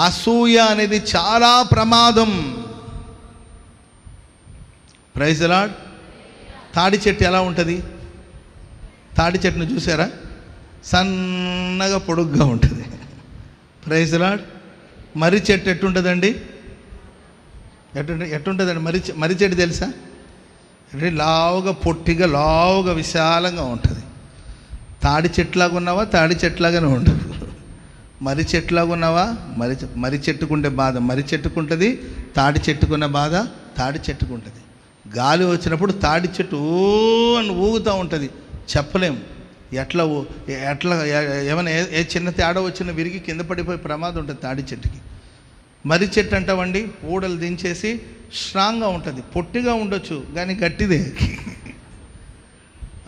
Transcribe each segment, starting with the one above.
అసూయ అనేది చాలా ప్రమాదం. Praise the Lord. తాడి చెట్టు ఎలా ఉంటుంది? తాడి చెట్టును చూసారా? సన్నగా పొడుగ్గా ఉంటుంది. Praise the lord. మర్రి చెట్టు ఎట్టుంటుందండి? ఎట్టుంటుందండి మర్రి చెట్టు తెలుసా? లావుగా పొట్టిగా లావుగా విశాలంగా ఉంటుంది. తాడి చెట్లాగా ఉన్నావా? తాడి చెట్లాగానే ఉండదు. మర్రి చెట్లాగా ఉన్నావా? మర్రి చెట్టుకుంటే బాధ మర్రి చెట్టుకుంటుంది, తాడి చెట్టుకున్న బాధ తాడి చెట్టుకుంటుంది. గాలి వచ్చినప్పుడు తాడి చెట్టు అని ఊగుతూ ఉంటుంది, చెప్పలేము ఎట్లా ఏమైనా ఏ చిన్న తేడా వచ్చినా విరిగి కింద పడిపోయే ప్రమాదం ఉంటుంది తాడి చెట్టుకి. మర్రి చెట్టు అంటామండి, ఊడలు దించేసి స్ట్రాంగ్గా ఉంటుంది, పొట్టిగా ఉండొచ్చు కానీ గట్టిదే.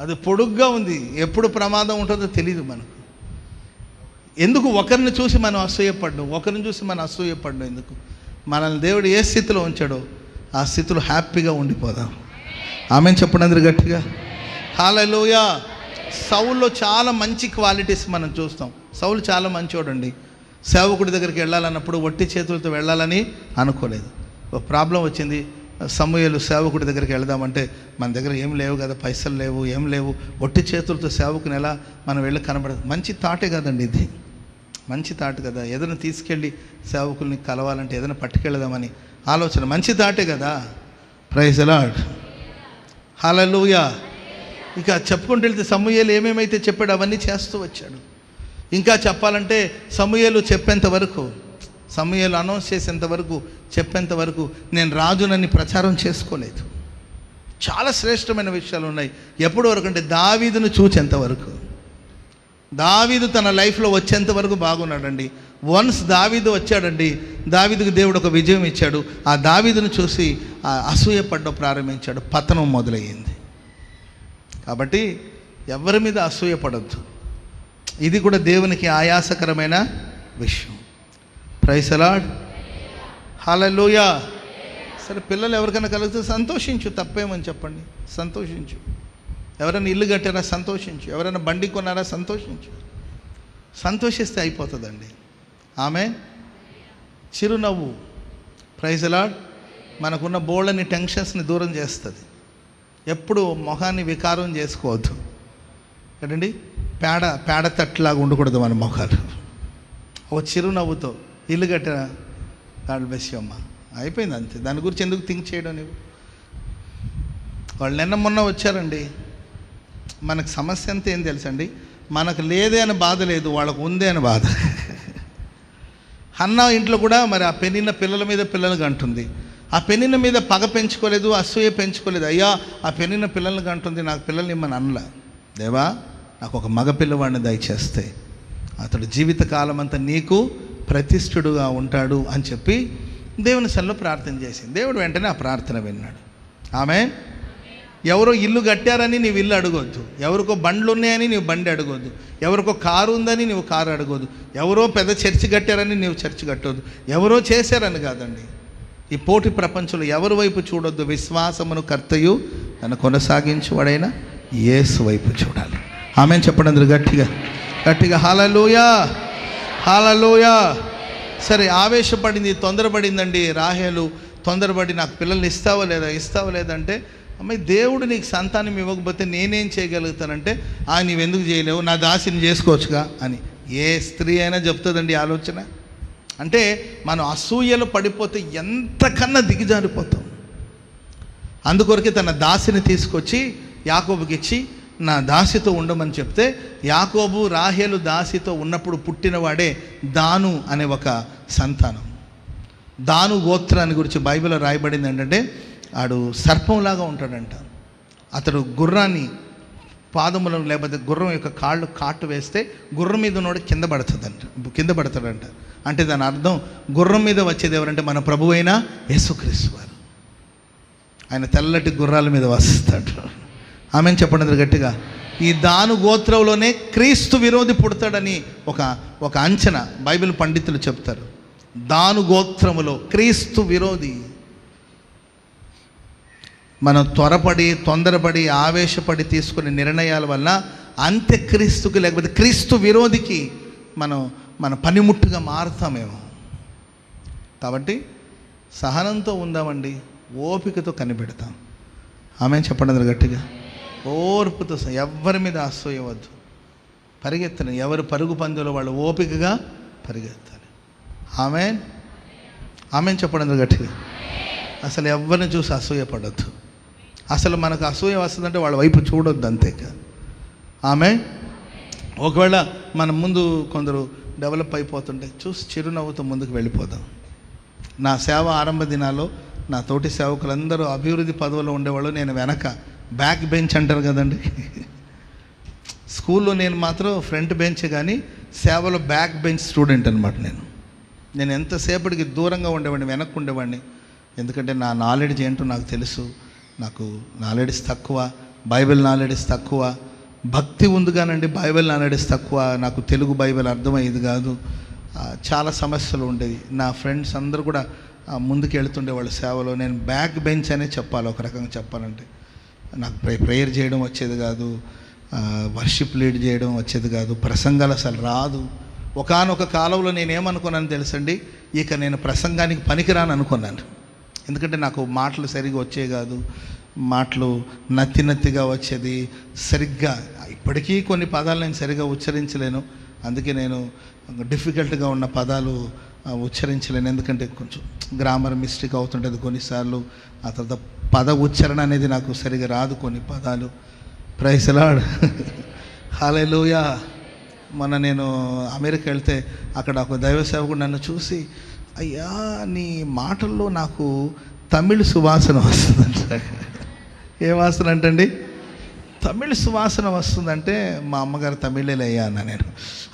అది పొడుగ్గా ఉంది, ఎప్పుడు ప్రమాదం ఉంటుందో తెలియదు మనకు. ఎందుకు? ఒకరిని చూసి మనం అసూయపడ్డం, ఒకరిని చూసి మనం అసూయపడ్డం ఎందుకు? మనల్ని దేవుడు ఏ స్థితిలో ఉంచాడో ఆ స్థితిలో హ్యాపీగా ఉండిపోదాం. ఆమెను చెప్పండి అందరు గట్టిగా. హల్లెలూయా. సౌల్లో చాలా మంచి క్వాలిటీస్ మనం చూస్తాం. సౌలు చాలా మంచోడండి. సేవకుడి దగ్గరికి వెళ్ళాలన్నప్పుడు ఒట్టి చేతులతో వెళ్ళాలని అనుకోలేదు. ఒక ప్రాబ్లం వచ్చింది. సమూయేలు సేవకుడి దగ్గరికి వెళదామంటే మన దగ్గర ఏం లేవు కదా, పైసలు లేవు, ఏం లేవు, ఒట్టి చేతులతో సేవకుని ఎలా మనం వెళ్ళి కనబడదు. మంచి థాటే కదండి ఇది, మంచి థాట్ కదా. ఏదైనా తీసుకెళ్ళి సేవకుల్ని కలవాలంటే ఏదైనా పట్టుకెళ్దామని ఆలోచన మంచి థాటే కదా. Praise the lord. హల్లెలూయా. ఇక చెప్పుకుంటూ వెళ్తే సమూయేలు ఏమేమైతే చెప్పాడు అవన్నీ చేస్తూ వచ్చాడు. ఇంకా చెప్పాలంటే సమూయేలు చెప్పేంత వరకు, సమూయేలు అనౌన్స్ చేసేంత వరకు, చెప్పేంత వరకు నేను రాజునని ప్రచారం చేసుకోలేదు. చాలా శ్రేష్టమైన విషయాలు ఉన్నాయి. ఎప్పటి వరకు అంటే దావీదును చూచేంత వరకు. దావీదు తన లైఫ్లో వచ్చేంత వరకు బాగున్నాడండి. వన్స్ దావీదు వచ్చాడండి, దావీదుకు దేవుడు ఒక విజయం ఇచ్చాడు. ఆ దావీదును చూసి అసూయపడ్డం ప్రారంభించాడు, పతనం మొదలయ్యింది. కాబట్టి ఎవరి మీద అసూయపడద్దు. ఇది కూడా దేవునికి ఆయాసకరమైన విషయం. Praise the lord. హల్లెలూయా. సరే, పిల్లలు ఎవరికైనా కలిగితే సంతోషించు, తప్పేమని చెప్పండి, సంతోషించు. ఎవరైనా ఇల్లు కట్టారా? సంతోషించు. ఎవరైనా బండి కొన్నారా? సంతోషించు. సంతోషిస్తే అయిపోతుందండి. ఆమె చిరునవ్వు, ప్రైజ్ ది లార్డ్, మనకున్న బోళ్ళని టెన్షన్స్ని దూరం చేస్తుంది. ఎప్పుడు మొహాన్ని వికారం చేసుకోవద్దు కదండి. పేడ తట్లాగా ఉండకూడదు మన మొహాలు. ఓ చిరునవ్వుతో ఇల్లు కట్టిన గాడ్ బ్లెస్ యు అమ్మ, అయిపోయింది అంతే. దాని గురించి ఎందుకు థింక్ చేయడం? నువ్వు వాళ్ళు నిన్న మొన్న వచ్చారండి. మనకు సమస్య అంతా ఏం తెలుసండి, మనకు లేదే అని బాధ లేదు, వాళ్ళకు ఉందే అని బాధ. అన్న ఇంట్లో కూడా మరి ఆ పెనిన పిల్లల మీద పిల్లలు కంటుంది. ఆ పెనిన మీద పగ పెంచుకోలేదు, అసూయ పెంచుకోలేదు. అయ్యా ఆ పెనిన పిల్లల్ని కంటుంది, నాకు పిల్లల్ని ఇమ్మని అనలా. దేవా నాకు ఒక మగ పిల్లవాడిని దయచేస్తే అతడు జీవితకాలం అంతా నీకు ప్రతిష్ఠుడుగా ఉంటాడు అని చెప్పి దేవుని సన్నిధిలో ప్రార్థన చేసింది. దేవుడు వెంటనే ఆ ప్రార్థన విన్నాడు. ఆమె ఎవరో ఇల్లు కట్టారని నీవు ఇల్లు అడగొద్దు, ఎవరికో బండ్లు ఉన్నాయని నీవు బండి అడగొద్దు, ఎవరికో కారు ఉందని నీవు కారు అడగొద్దు, ఎవరో పెద్ద చర్చి కట్టారని నీవు చర్చి కట్టొద్దు, ఎవరో చేశారని కాదండి. ఈ పోటీ ప్రపంచంలో ఎవరి వైపు చూడొద్దు. విశ్వాసమును కర్తయు తను కొనసాగించువాడైన యేసు వైపు చూడాలి. ఆమెను చెప్పండి అందరూ గట్టిగా గట్టిగా. హల్లెలూయా, హల్లెలూయా. సరే, ఆవేశపడింది, తొందరపడిందండి రాహేలు. తొందరపడి నాకు పిల్లల్ని ఇస్తావా లేదంటే, అమ్మాయి దేవుడు నీకు సంతానం ఇవ్వకపోతే నేనేం చేయగలుగుతానంటే, నీవెందుకు చేయలేవు, నా దాసిని చేసుకోవచ్చుగా అని ఏ స్త్రీ అయినా చెప్తుందండి ఆలోచన. అంటే మనం అసూయలు పడిపోతే ఎంతకన్నా దిగజారిపోతాం. అందుకొరకే తన దాసిని తీసుకొచ్చి యాకోబుకి ఇచ్చి నా దాసితో ఉండమని చెప్తే, యాకోబు రాహేలు దాసితో ఉన్నప్పుడు పుట్టినవాడే దాను అనే ఒక సంతానం. దాను గోత్రాన్ని గురించి బైబిల్లో రాయబడింది ఏంటంటే, ఆడు సర్పంలాగా ఉంటాడంట. అతడు గుర్రాన్ని పాదములను లేకపోతే గుర్రం యొక్క కాళ్ళు కాటు వేస్తే గుర్రం మీద ఉన్నోడు కింద పడతాడంట. అంటే దాని అర్థం గుర్రం మీద వచ్చేది ఎవరంటే మన ప్రభువు అయిన యేసుక్రీస్తు వారు. ఆయన తెల్లటి గుర్రాల మీద వస్తాడు. ఆమెను చెప్పండి గట్టిగా. ఈ దాను గోత్రంలోనే క్రీస్తు విరోధి పుడతాడని ఒక అంచనా బైబిల్ పండితులు చెప్తారు. దాను గోత్రములో క్రీస్తు విరోధి. మనం తొందరపడి ఆవేశపడి తీసుకునే నిర్ణయాల వల్ల అంత్యక్రీస్తుకి లేకపోతే క్రీస్తు విరోధికి మన పనిముట్టుగా మారుతామేమో. కాబట్టి సహనంతో ఉందామండి, ఓపికతో కనిపెడతాం. ఆమె చెప్పండి అందరు గట్టిగా. ఓర్పుతో, ఎవరి మీద అసూయవద్దు. పరిగెత్తను, ఎవరు పరుగు పందులో వాళ్ళు ఓపికగా పరిగెత్తాలి. ఆమె చెప్పండి అందరు గట్టిగా. అసలు ఎవరిని చూసి అసూయపడద్దు. అసలు మనకు అసూయ వస్తుందంటే వాళ్ళ వైపు చూడొద్దు, అంతేకా. ఒకవేళ మన ముందు కొందరు డెవలప్ అయిపోతుంటే చూసి చిరునవ్వుతో ముందుకు వెళ్ళిపోదాం. నా సేవ ఆరంభ దినాల్లో నా తోటి సేవకులందరూ అభివృద్ధి పదవిలో ఉండేవాళ్ళు, నేను వెనక బ్యాక్ బెంచ్ అంటారు కదండి. స్కూల్లో నేను మాత్రం ఫ్రంట్ బెంచ్, కానీ సేవలో బ్యాక్ బెంచ్ స్టూడెంట్ అనమాట. నేను ఎంతసేపటికి దూరంగా ఉండేవాడిని, వెనక్కి ఉండేవాడిని. ఎందుకంటే నా నాలెడ్జ్ ఏంటో నాకు తెలుసు. నాకు నాలెడ్జ్ తక్కువ, బైబిల్ నాలెడ్జ్ తక్కువ. భక్తి ఉంది కానండి, బైబిల్ నాలెడ్జ్ తక్కువ. నాకు తెలుగు బైబిల్ అర్థమయ్యేది కాదు. చాలా సమస్యలు ఉండేవి. నా ఫ్రెండ్స్ అందరూ కూడా ముందుకు వెళుతుండే వాళ్ళ సేవలో. నేను బ్యాక్ బెంచ్ అనే చెప్పాలి, ఒక రకంగా చెప్పాలంటే. నాకు ప్రేయర్ చేయడం వచ్చేది కాదు, వర్షిప్ లీడ్ చేయడం వచ్చేది కాదు, ప్రసంగాలు అసలు రాదు. ఒకానొక కాలంలో నేనేమనుకున్నాను తెలుసండి, ఇక నేను ప్రసంగానికి పనికిరాను అనుకున్నాను. ఎందుకంటే నాకు మాటలు సరిగా వచ్చేవి కాదు, మాటలు నత్తిగా వచ్చేది. సరిగ్గా ఇప్పటికీ కొన్ని పదాలు నేను సరిగా ఉచ్చరించలేను. అందుకే నేను డిఫికల్ట్గా ఉన్న పదాలు ఉచ్చరించలేను, ఎందుకంటే కొంచెం గ్రామర్ మిస్టేక్ అవుతుంటుంది కొన్నిసార్లు. ఆ తర్వాత పద ఉచ్చారణ అనేది నాకు సరిగా రాదు, కొన్ని పదాలు. ప్రైజ్ ది లార్డ్, హల్లెలూయా. మొన్న నేను అమెరికా వెళ్తే అక్కడ ఒక దైవ సేవకుడు నన్ను చూసి, అయ్యా నీ మాటల్లో నాకు తమిళ్ సువాసన వస్తుందంట. ఏ వాసన అంటండి? తమిళ్ సువాసన వస్తుందంటే మా అమ్మగారు తమిళేలే అయ్యా అన్న.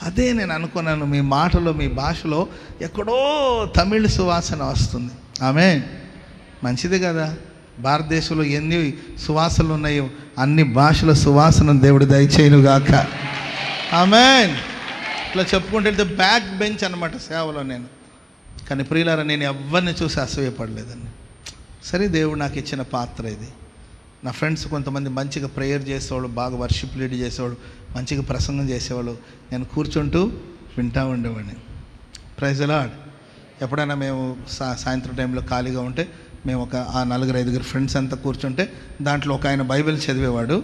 అదే నేను అనుకున్నాను, మీ మాటలో, మీ భాషలో ఎక్కడో తమిళ్ సువాసన వస్తుంది. మంచిదే కదా. భారతదేశంలో ఎన్ని సువాసనలు ఉన్నాయో అన్ని భాషల సువాసన దేవుడు దయచేయునుగాక. ఇట్లా చెప్పుకుంటే వెళ్తే బ్యాక్ బెంచ్ అనమాట సేవలో నేను. కానీ ప్రియులారా, నేను ఎవరిని చూసి అసూయపడలేదండి. సరే, దేవుడు నాకు ఇచ్చిన పాత్ర ఇది. నా ఫ్రెండ్స్ కొంతమంది మంచిగా ప్రేయర్ చేసేవాళ్ళు, బాగా వర్షిప్ లీడ్ చేసేవాళ్ళు, మంచిగా ప్రసంగం చేసేవాళ్ళు. నేను కూర్చుంటూ వింటూ ఉండేవాడిని. Praise the Lord. ఎప్పుడైనా మేము సాయంత్రం టైంలో ఖాళీగా ఉంటే మేము ఒక 4-5 ఫ్రెండ్స్ అంతా కూర్చుంటే దాంట్లో ఒక ఆయన బైబిల్ చదివేవాడు.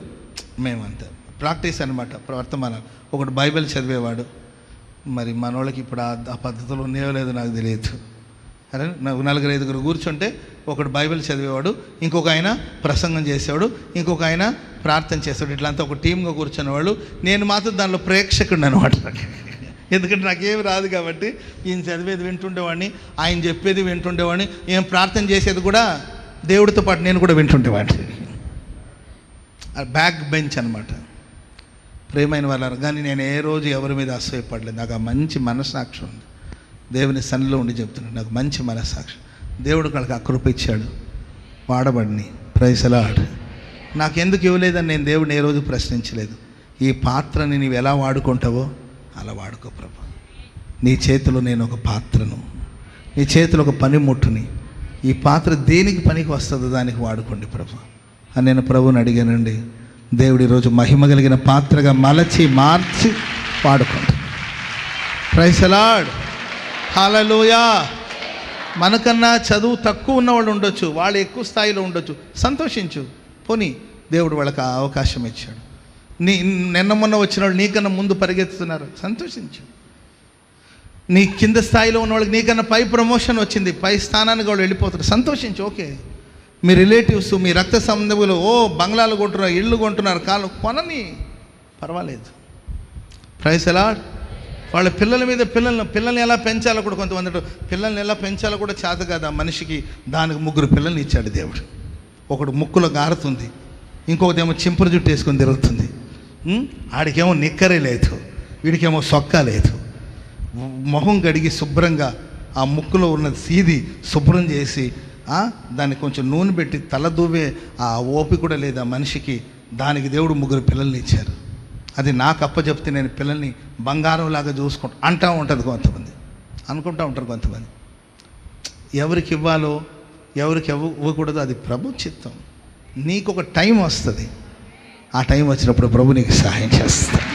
మేమంతా ప్రాక్టీస్ అనమాట, వర్తమానాలు. ఒకటి బైబిల్ చదివేవాడు. మరి మనోళ్ళకి ఇప్పుడు ఆ పద్ధతులు ఉన్నాయో లేదో నాకు తెలియదు. అరే, 4-5 కూర్చుంటే ఒకడు బైబిల్ చదివేవాడు, ఇంకొక ఆయన ప్రసంగం చేసేవాడు, ఇంకొక ఆయన ప్రార్థన చేసేవాడు. ఇట్లంతా ఒక టీమ్గా కూర్చునేవాళ్ళు. నేను మాత్రం దానిలో ప్రేక్షకుడు అనమాట. ఎందుకంటే నాకేమి రాదు కాబట్టి ఈయన చదివేది వింటుండేవాడిని, ఆయన చెప్పేది వింటుండేవాడిని, ఈయన ప్రార్థన చేసేది కూడా దేవుడితో పాటు నేను కూడా వింటుండేవాడిని. బ్యాక్ బెంచ్ అనమాట. ప్రేమైన వాళ్ళారు. కానీ నేను ఏ రోజు ఎవరి మీద అసూయపడలేదు. నాకు ఆ మంచి మనస్సాక్షి ఉంది. దేవుని సన్నిలో ఉండి చెప్తున్నాను, నాకు మంచి మనస్సాక్షి. దేవుడు వాళ్ళకి ఆ కృప ఇచ్చాడు, వాడబడిని. Praise the lord. నాకెందుకు ఇవ్వలేదని నేను దేవుడిని ఏ రోజు ప్రశ్నించలేదు. ఈ పాత్రని నీవు ఎలా వాడుకుంటావో అలా వాడుకో ప్రభు. నీ చేతిలో నేను ఒక పాత్రను, నీ చేతిలో ఒక పనిముట్టుని. ఈ పాత్ర దేనికి పనికి వస్తుందో దానికి వాడుకోండి ప్రభు అని నేను ప్రభువుని అడిగానండి. దేవుడు ఈరోజు మహిమ కలిగిన పాత్రగా మార్చి వాడుకోండి. ప్రైజ్ ది లార్డ్, హల్లెలూయా. మనకన్నా చదువు తక్కువ ఉన్నవాళ్ళు ఉండొచ్చు, వాళ్ళు ఎక్కువ స్థాయిలో ఉండొచ్చు. సంతోషించు, పోనీ దేవుడు వాళ్ళకి అవకాశం ఇచ్చాడు. నిన్న మొన్న వచ్చిన వాళ్ళు నీకన్నా ముందు పరిగెత్తుతున్నారు, సంతోషించు. నీ కింద స్థాయిలో ఉన్న వాళ్ళకి నీకన్నా పై ప్రమోషన్ వచ్చింది, పై స్థానానికి వాళ్ళు వెళ్ళిపోతారు, సంతోషించు. ఓకే, మీ రిలేటివ్స్, మీ రక్త సంబంధులు బంగ్లాలు కొంటున్నారు, ఇళ్ళు కొంటున్నారు, కాలు కొనని, పర్వాలేదు. Praise the Lord. వాళ్ళ పిల్లల మీద పిల్లల్ని ఎలా పెంచాలో కూడా కొంతమంది, పిల్లల్ని ఎలా పెంచాలో కూడా చేత కదా మనిషికి. దానికి 3 పిల్లల్ని ఇచ్చాడు దేవుడు. ఒకడు ముక్కులో గారుతుంది, ఇంకొకటి ఏమో చింపురు జుట్టు వేసుకొని తిరుగుతుంది. ఆడికేమో నిక్కరే లేదు, వీడికేమో సొక్కా లేదు. మొహం కడిగి శుభ్రంగా ఆ ముక్కులో ఉన్న సీది శుభ్రం చేసి దాన్ని కొంచెం నూనె పెట్టి తల దూవే ఆ ఓపిక కూడా లేదు ఆ మనిషికి. దానికి దేవుడు 3 పిల్లల్ని ఇచ్చారు. అది నాకు అప్పచెప్తే నేను పిల్లల్ని బంగారంలాగా చూసుకుంటా ఉంటుంది కొంతమంది, అనుకుంటూ ఉంటారు కొంతమంది. ఎవరికి ఇవ్వాలో ఎవరికి ఇవ్వకూడదో అది ప్రభు చిత్తం. నీకు ఒక టైం వస్తుంది, ఆ టైం వచ్చినప్పుడు ప్రభు నీకు సహాయం చేస్తాడు.